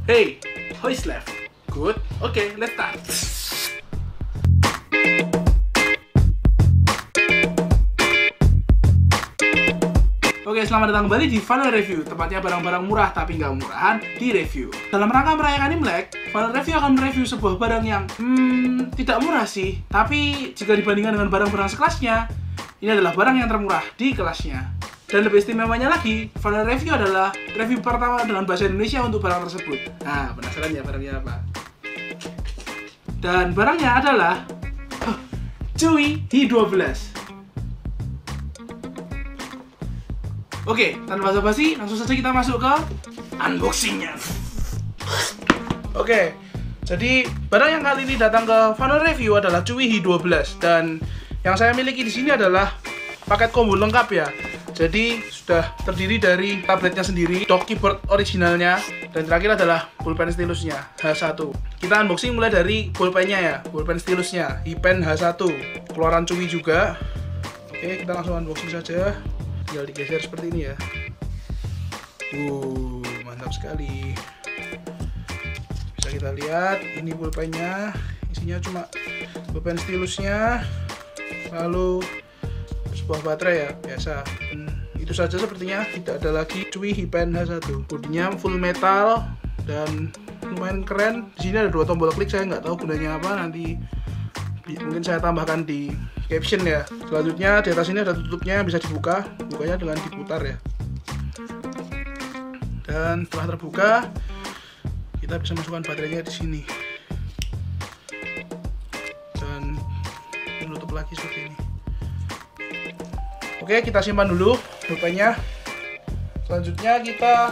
Hey, how is left? Good? Okay, let's start. Oke, selamat datang kembali di Final Review, tempatnya barang-barang murah tapi nggak murahan di review. Dalam rangka merayakan Imlek, Final Review akan mereview sebuah barang yang tidak murah sih, tapi jika dibandingkan dengan barang-barang sekelasnya, ini adalah barang yang termurah di kelasnya. Dan lebih istimewanya lagi, Final Review adalah review pertama dengan bahasa Indonesia untuk barang tersebut. Nah, penasaran ya barangnya apa? Dan barangnya adalah Chewy Hi12. Oke, tanpa basa-basi, langsung saja kita masuk ke unboxingnya. Oke, jadi barang yang kali ini datang ke Final Review adalah Chewy Hi12, dan yang saya miliki di sini adalah paket combo lengkap ya. Jadi sudah terdiri dari tabletnya sendiri, dock keyboard originalnya, dan terakhir adalah pulpen stilusnya H1. Kita unboxing mulai dari pulpennya ya, pulpen stilusnya Hi Pen H1, keluaran Chewy juga. Oke, kita langsung unboxing saja. Tinggal digeser seperti ini ya. Mantap sekali. Bisa kita lihat, ini pulpennya, isinya cuma pulpen stilusnya, lalu sebuah baterai ya, biasa. Itu saja sepertinya, tidak ada lagi. Chewy Hi Pen H1. Bodinya full metal dan lumayan keren. Di sini ada 2 tombol klik, saya nggak tahu gunanya apa, nanti mungkin saya tambahkan di caption ya. Selanjutnya di atas ini ada tutupnya, bisa dibuka, bukanya dengan diputar ya. Dan setelah terbuka, kita bisa masukkan baterainya di sini dan menutup lagi seperti ini. Oke, kita simpan dulu pulpennya. Selanjutnya kita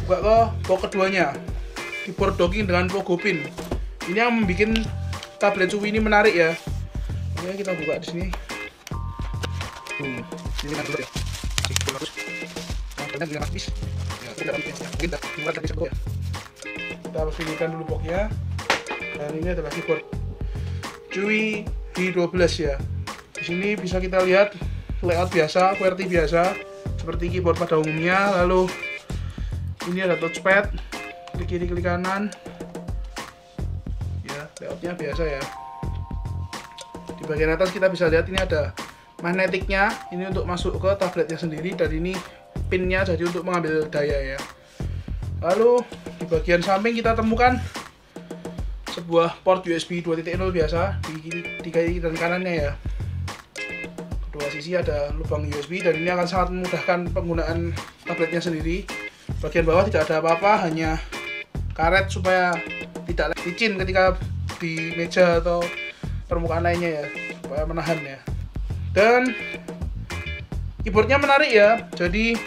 buka ke box keduanya, keyboard docking dengan pogo pin. Ini yang membuat tablet Chewy ini menarik ya. Oke, kita buka di sini. Ini kan dulu ya. Bagus. Nah, dengan habis. Ya, kita buka tadi ya. Kita bersihkan dulu boxnya. Dan ini adalah keyboard Chewy Hi12 ya. Di sini bisa kita lihat layout biasa, QWERTY biasa, seperti keyboard pada umumnya. Lalu ini ada touchpad, klik kiri klik kanan. Ya, layoutnya biasa ya. Di bagian atas kita bisa lihat ini ada magnetiknya, ini untuk masuk ke tabletnya sendiri, dan ini pinnya jadi untuk mengambil daya ya. Lalu di bagian samping kita temukan sebuah port USB 2.0 biasa di kiri dan kanannya ya. Kedua sisi ada lubang USB, dan ini akan sangat memudahkan penggunaan tabletnya sendiri. Bagian bawah tidak ada apa-apa, hanya karet supaya tidak licin ketika di meja atau permukaan lainnya ya, supaya menahan ya. Dan keyboardnya menarik ya, jadi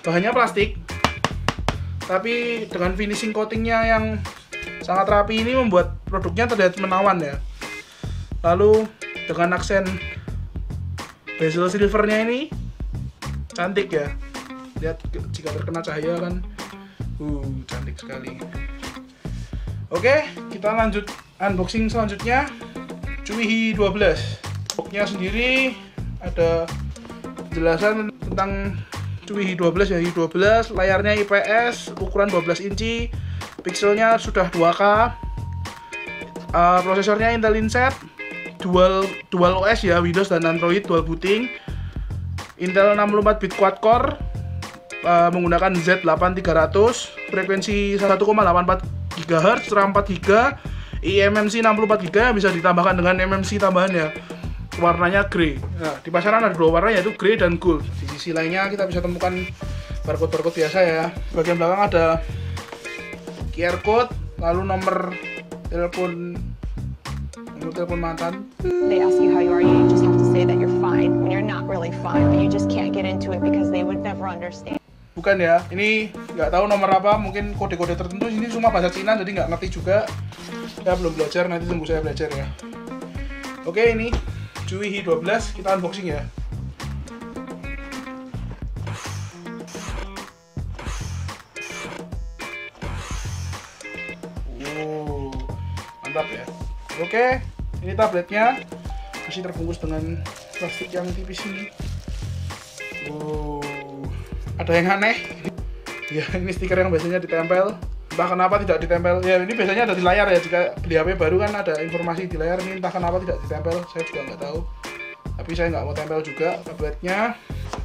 bahannya plastik tapi dengan finishing coatingnya yang sangat rapi, ini membuat produknya terlihat menawan ya. Lalu dengan aksen bezel silvernya ini cantik ya, lihat jika terkena cahaya kan cantik sekali. Oke, kita lanjut unboxing selanjutnya, Chewy Hi12. Boxnya sendiri ada penjelasan tentang Chewy Hi12 ya. Hi12, layarnya IPS, ukuran 12 inci, pixelnya sudah 2K, prosesornya Intel Inside, dual OS ya, Windows dan Android, dual booting, Intel 64 bit quad core, menggunakan Z8300, frekuensi 1,84 GHz, RAM 4 GB, eMMC 64 GB yang bisa ditambahkan dengan MMC tambahan ya. Warnanya grey. Nah, di pasaran ada 2 warna, yaitu grey dan gold. Di sisi lainnya kita bisa temukan barcode biasa ya. Bagian belakang ada QR code, lalu nomor telepon mantan. They ask you how you are, you just have to say that you're fine when you're not really fine, but you just can't get into it because they would never understand. Bukan ya, ini nggak tahu nomor apa, mungkin kode-kode tertentu. Ini cuma bahasa Cina, jadi nggak ngerti juga. Saya belum belajar, nanti tunggu saya belajar ya. Oke, ini Chewy Hi12, kita unboxing ya. Mantap ya. Oke, ini tabletnya masih terbungkus dengan plastik yang tipis ini. Ada yang aneh. Ya, ini stiker yang biasanya ditempel. Entah kenapa tidak ditempel. Ya, ini biasanya ada di layar ya. Jika beli HP baru kan ada informasi di layar. Ini entah kenapa tidak ditempel. Saya juga nggak tahu. Tapi saya nggak mau tempel juga tabletnya.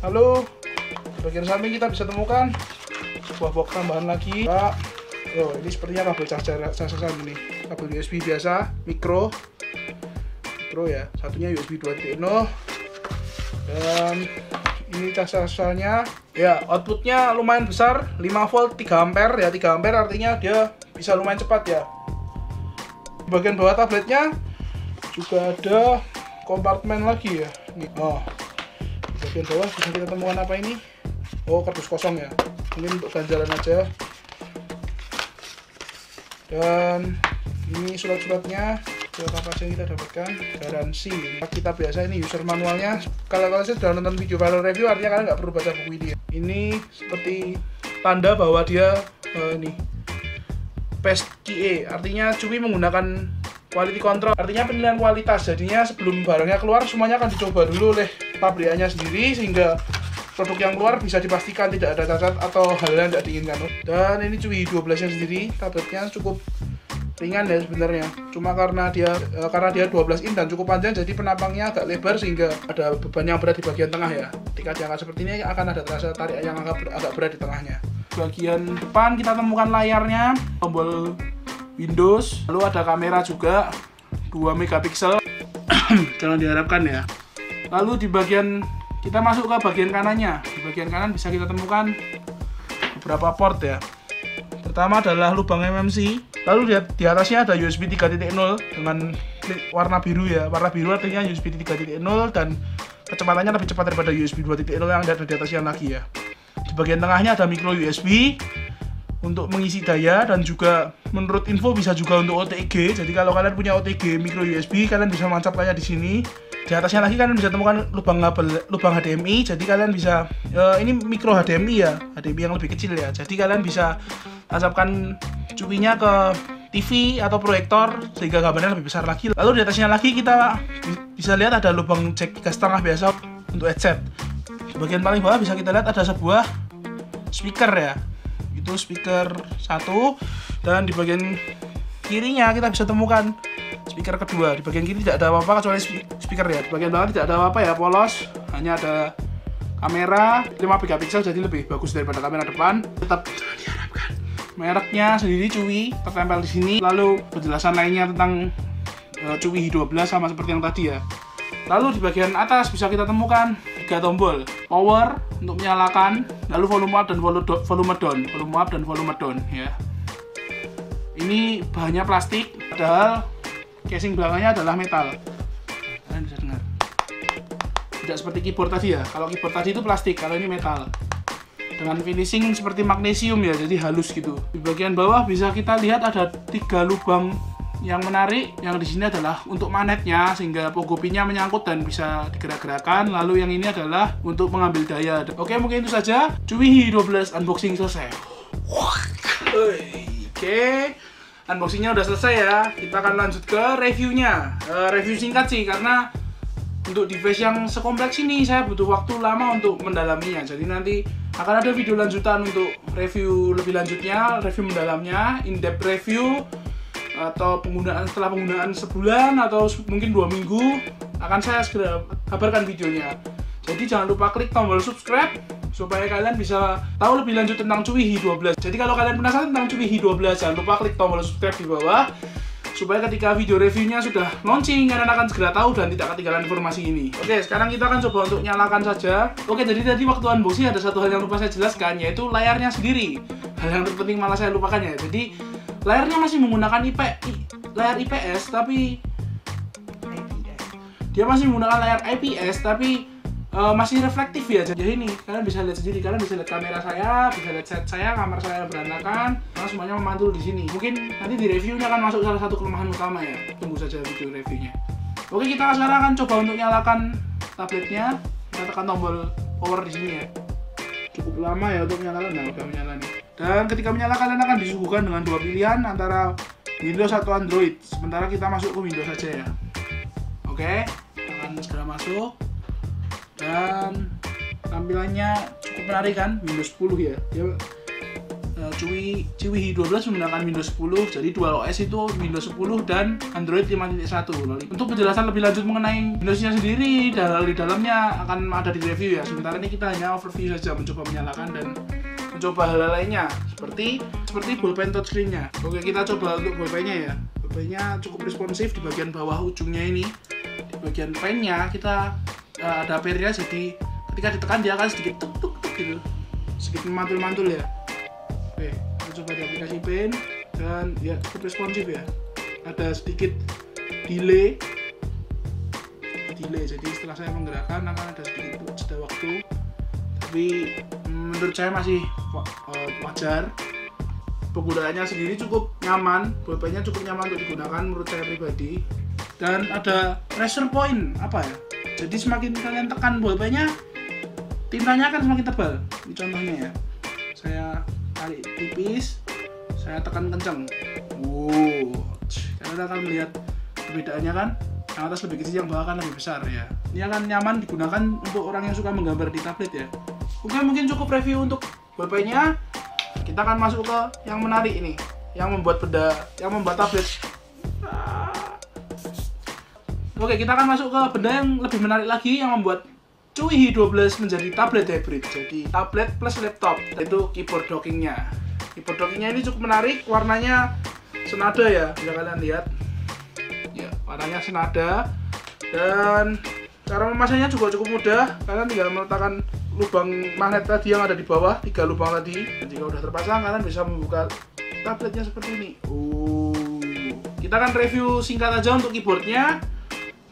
Lalu bagian samping kita bisa temukan sebuah box tambahan lagi. Oh, ini sepertinya kabel cacasan ini. Kabel USB biasa, mikro ya. Satunya USB 2.0. Dan ini cacasannya ya, outputnya lumayan besar, 5 volt 3 ampere ya. 3 ampere artinya dia bisa lumayan cepat ya. Di bagian bawah tabletnya juga ada kompartemen lagi ya. Oh, di bagian bawah bisa kita temukan apa ini? Oh, kardus kosong ya. Ini untuk ganjalan aja. Dan ini surat-suratnya, surat apa aja yang kita dapatkan, garansi. Kita biasa ini user manualnya. Kalau kalian sudah nonton video viral review, artinya kalian nggak perlu baca buku ini. Ini seperti tanda bahwa dia ini PESQE, artinya Cuwi menggunakan quality control, artinya penilaian kualitas. Jadinya sebelum barangnya keluar semuanya akan dicoba dulu oleh pabrikannya sendiri, sehingga produk yang keluar bisa dipastikan tidak ada cacat atau hal yang tidak diinginkan. Dan ini Cuwi 12 nya sendiri, tabletnya cukup ringan ya sebenarnya, cuma karena dia 12 in dan cukup panjang, jadi penampangnya agak lebar sehingga ada beban yang berat di bagian tengah ya. Ketika diangkat seperti ini akan ada terasa tarik yang agak berat di tengahnya. Bagian depan kita temukan layarnya, tombol Windows, lalu ada kamera juga 2 megapiksel. Jangan diharapkan ya. Lalu di bagian, kita masuk ke bagian kanannya. Di bagian kanan bisa kita temukan beberapa port ya. Pertama adalah lubang MMC. Lalu di atasnya ada USB 3.0 dengan warna biru ya. Warna biru artinya USB 3.0 dan kecepatannya lebih cepat daripada USB 2.0 yang ada di atasnya lagi ya. Di bagian tengahnya ada micro USB untuk mengisi daya, dan juga menurut info bisa juga untuk OTG. Jadi kalau kalian punya OTG micro USB, kalian bisa menancapkannya di sini. Di atasnya lagi kalian bisa temukan lubang HDMI. Jadi kalian bisa ini micro HDMI ya, HDMI yang lebih kecil ya. Jadi kalian bisa tancapkan Cuwinya ke TV atau proyektor sehingga gambarnya lebih besar lagi. Lalu di atasnya lagi kita bisa lihat ada lubang jack 3,5 biasa untuk headset. Di bagian paling bawah bisa kita lihat ada sebuah speaker ya. Itu speaker 1, dan di bagian kirinya kita bisa temukan speaker kedua. Di bagian kiri tidak ada apa-apa kecuali speaker ya. Di bagian bawah tidak ada apa-apa ya, polos. Hanya ada kamera 5 megapiksel, jadi lebih bagus daripada kamera depan. Tetap jangan diharapkan. Mereknya sendiri Cuwi tertempel di sini. Lalu penjelasan lainnya tentang Cuwi 12 sama seperti yang tadi ya. Lalu di bagian atas bisa kita temukan 3 tombol. Power untuk menyalakan, lalu volume up dan volume down. Volume up dan volume down ya. Ini bahannya plastik, padahal casing belakangnya adalah metal. Kalian bisa dengar. Tidak seperti keyboard tadi ya. Kalau keyboard tadi itu plastik, kalau ini metal. Dengan finishing seperti magnesium ya, jadi halus gitu. Di bagian bawah bisa kita lihat ada 3 lubang yang menarik. Yang di sini adalah untuk magnetnya, sehingga pogo pinnya menyangkut dan bisa digerak-gerakan. Lalu yang ini adalah untuk mengambil daya. Oke, mungkin itu saja. Cuwi 12 unboxing selesai. Oke, unboxingnya udah selesai ya. Kita akan lanjut ke reviewnya. Review singkat sih, karena untuk device yang sekompleks ini saya butuh waktu lama untuk mendalaminya. Jadi nanti akan ada video lanjutan untuk review lebih lanjutnya, review mendalamnya, in-depth review, atau setelah penggunaan sebulan atau mungkin 2 minggu akan saya segera kabarkan videonya. Jadi jangan lupa klik tombol subscribe supaya kalian bisa tahu lebih lanjut tentang Cuwi 12. Jadi kalau kalian penasaran tentang Cuwi 12, jangan lupa klik tombol subscribe di bawah supaya ketika video reviewnya sudah launching, kalian akan segera tahu dan tidak ketinggalan informasi ini. Oke, sekarang kita akan coba untuk nyalakan saja. Oke, jadi tadi waktu unboxing ada satu hal yang lupa saya jelaskan, yaitu layarnya sendiri. Hal yang terpenting malah saya lupakan ya. Jadi layarnya masih menggunakan layar IPS, tapi dia masih menggunakan layar IPS, tapi masih reflektif ya. Jadi ini kalian bisa lihat sendiri, kalian bisa lihat kamera saya, bisa lihat set saya, kamar saya berantakan, karena semuanya memantul di sini. Mungkin nanti di reviewnya akan masuk salah satu kelemahan utama ya. Tunggu saja video reviewnya. Oke, kita sekarang akan coba untuk nyalakan tabletnya. Kita tekan tombol power di sini ya. Cukup lama ya untuk menyalakan. Nah, udah menyala nih. Dan ketika menyala kalian akan disuguhkan dengan 2 pilihan antara Windows atau Android. Sementara kita masuk ke Windows saja ya. Oke, akan segera masuk. Dan tampilannya cukup menarik kan, Windows 10 ya. Dia Ciwihi 12 menggunakan Windows 10, jadi DualOS itu Windows 10 dan Android 5.1. Untuk penjelasan lebih lanjut mengenai Windowsnya sendiri, di dalamnya akan ada di review ya. Sementara ini kita hanya overview saja, mencoba menyalakan dan mencoba hal lainnya seperti bolpen touchscreen-nya. Oke, kita coba untuk bolpennya ya. Bolpennya cukup responsif di bagian bawah ujungnya ini. Di bagian pennya kita ada pair-nya, jadi ketika ditekan dia akan sedikit tuk gitu, sedikit mantul ya. Oke, kita coba di aplikasi pen dan ya cukup responsif ya. Ada sedikit delay, jadi setelah saya menggerakkan akan ada sedikit jeda waktu, tapi menurut saya masih wajar. Penggunaannya sendiri cukup nyaman, bolpennya cukup nyaman untuk digunakan menurut saya pribadi. Dan ada pressure point jadi semakin kalian tekan bolpennya, tintanya akan semakin tebal. Ini contohnya ya, saya tarik tipis, saya tekan kencang. Kalian akan melihat perbedaannya kan, yang atas lebih kecil, yang bawah kan lebih besar ya. Ini akan nyaman digunakan untuk orang yang suka menggambar di tablet ya. Oke, mungkin cukup review untuk bolpennya. Kita akan masuk ke yang menarik ini, yang membuat tablet. Oke, kita akan masuk ke benda yang lebih menarik lagi yang membuat Ciwihi 12 menjadi tablet hybrid. Jadi tablet plus laptop, yaitu keyboard dockingnya. Keyboard dockingnya ini cukup menarik, warnanya senada ya, bisa kalian lihat. Ya, warnanya senada dan cara memasangnya juga cukup mudah. Kalian tinggal meletakkan lubang magnet tadi yang ada di bawah, 3 lubang tadi. Dan jika udah terpasang, kalian bisa membuka tabletnya seperti ini. Kita akan review singkat aja untuk keyboardnya.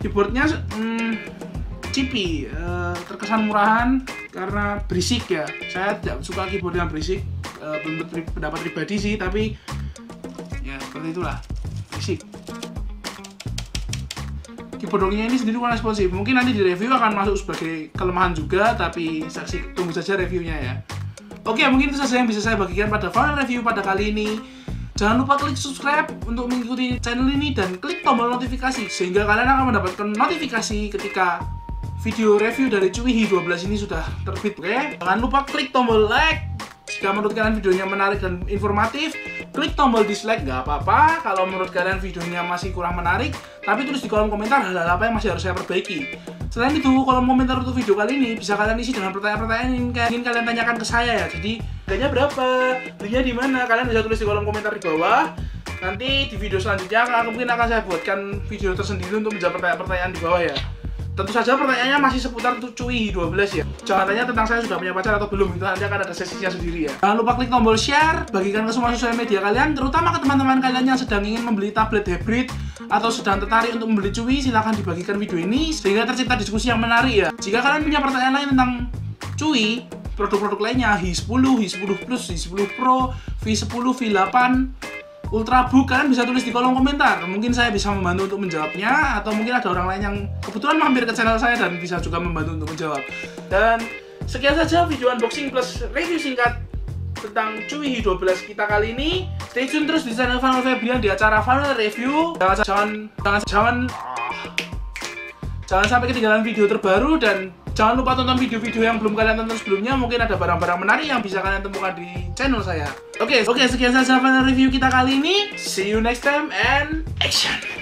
Keyboardnya cheapy, terkesan murahan karena berisik ya. Saya tidak suka keyboard yang berisik, menurut pendapat pribadi sih, tapi ya seperti itulah, berisik. Keyboard dockingnya ini sendiri kurang responsif. Mungkin nanti di review akan masuk sebagai kelemahan juga, tapi tunggu saja reviewnya ya. Oke, mungkin itu saja yang bisa saya bagikan pada final review pada kali ini. Jangan lupa klik subscribe untuk mengikuti channel ini dan klik tombol notifikasi sehingga kalian akan mendapatkan notifikasi ketika video review dari Ciwihi 12 ini sudah terbit. Oke? Jangan lupa klik tombol like jika menurut kalian videonya menarik dan informatif. Klik tombol dislike, nggak apa-apa kalau menurut kalian videonya masih kurang menarik, tapi tulis di kolom komentar hal-hal apa yang masih harus saya perbaiki. Selain itu, kolom komentar untuk video kali ini bisa kalian isi dengan pertanyaan-pertanyaan yang ingin kalian tanyakan ke saya ya. Jadi, harganya berapa? Belinya di mana? Kalian bisa tulis di kolom komentar di bawah. Nanti di video selanjutnya mungkin akan saya buatkan video tersendiri untuk menjawab pertanyaan-pertanyaan di bawah ya. Tentu saja pertanyaannya masih seputar Ciwihi 12 ya. Jangan tanya tentang saya sudah punya pacar atau belum, itu nanti akan ada sesinya sendiri ya. Jangan lupa klik tombol share, bagikan ke semua sosial media kalian, terutama ke teman-teman kalian yang sedang ingin membeli tablet hybrid atau sedang tertarik untuk membeli Ciwi. Silahkan dibagikan video ini sehingga tercipta diskusi yang menarik ya. Jika kalian punya pertanyaan lain tentang Ciwi, produk-produk lainnya, Hi10, Hi10 Plus, Hi10 Pro, V10, V8, Ultrabook, kalian bisa tulis di kolom komentar. Mungkin saya bisa membantu untuk menjawabnya, atau mungkin ada orang lain yang kebetulan mampir ke channel saya dan bisa juga membantu untuk menjawab. Dan sekian saja video unboxing plus review singkat tentang Ciwihi 12 kita kali ini. Stay tune terus di channel Final Febrian di acara Final Review. Jangan sampai ketinggalan video terbaru, dan jangan lupa tonton video-video yang belum kalian tonton sebelumnya. Mungkin ada barang-barang menarik yang bisa kalian temukan di channel saya. Oke, sekian saja Final Review kita kali ini. See you next time and action!